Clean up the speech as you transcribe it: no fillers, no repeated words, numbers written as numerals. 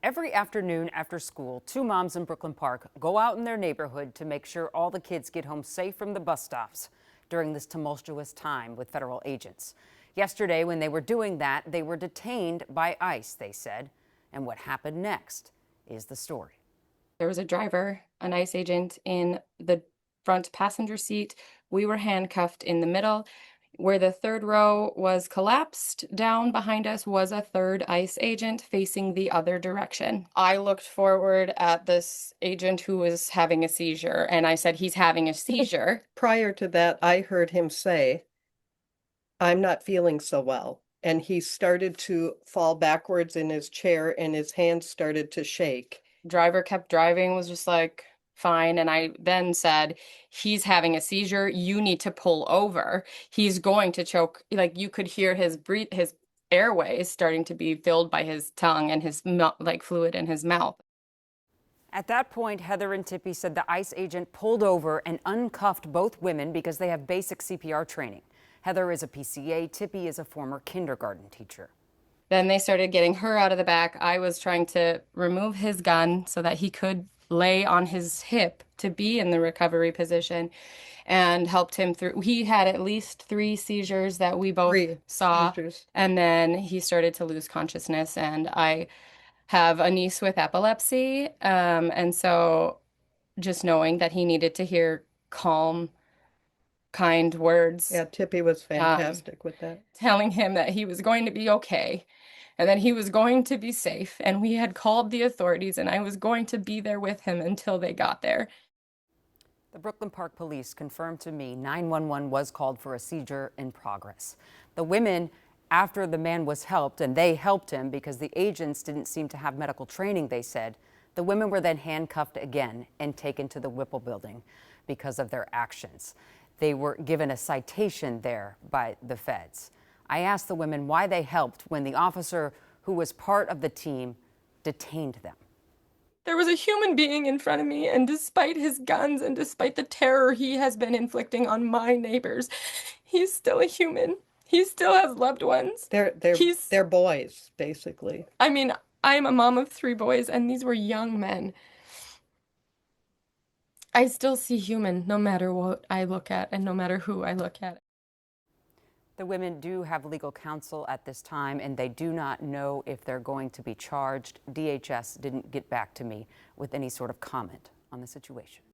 Every afternoon after school, two moms in Brooklyn Park go out in their neighborhood to make sure all the kids get home safe from the bus stops during this tumultuous time with federal agents. Yesterday, when they were doing that, they were detained by ICE, they said. And what happened next is the story. There was a driver, an ICE agent in the front passenger seat. We were handcuffed in the middle. Where the third row was collapsed, down behind us was a third ICE agent facing the other direction. I looked forward at this agent who was having a seizure, and I said, "He's having a seizure." Prior to that, I heard him say, "I'm not feeling so well." And he started to fall backwards in his chair and his hands started to shake. Driver kept driving, was just like, fine. And I then said, "He's having a seizure. You need to pull over. He's going to choke." Like, you could hear his airways starting to be filled by his tongue and his fluid in his mouth. At that point, Heather and Tippy said the ICE agent pulled over and uncuffed both women because they have basic CPR training. Heather is a PCA, Tippy is a former kindergarten teacher. Then they started getting her out of the back. I was trying to remove his gun so that he could lay on his hip to be in the recovery position, and helped him through. He had at least 3 seizures that we both saw. Seizures. And then he started to lose consciousness. And I have a niece with epilepsy. And so just knowing that he needed to hear calm, kind words. Yeah, Tippy was fantastic with that. Telling him that he was going to be okay and that he was going to be safe. And we had called the authorities, and I was going to be there with him until they got there. The Brooklyn Park Police confirmed to me 911 was called for a seizure in progress. The women, after the man was helped, and they helped him because the agents didn't seem to have medical training, they said, the women were then handcuffed again and taken to the Whipple building because of their actions. They were given a citation there by the feds. I asked the women why they helped when the officer who was part of the team detained them. There was a human being in front of me, and despite his guns and despite the terror he has been inflicting on my neighbors, he's still a human. He still has loved ones. They're boys, basically. I mean, I'm a mom of 3 boys, and these were young men. I still see human no matter what I look at and no matter who I look at. The women do have legal counsel at this time, and they do not know if they're going to be charged. DHS didn't get back to me with any sort of comment on the situation.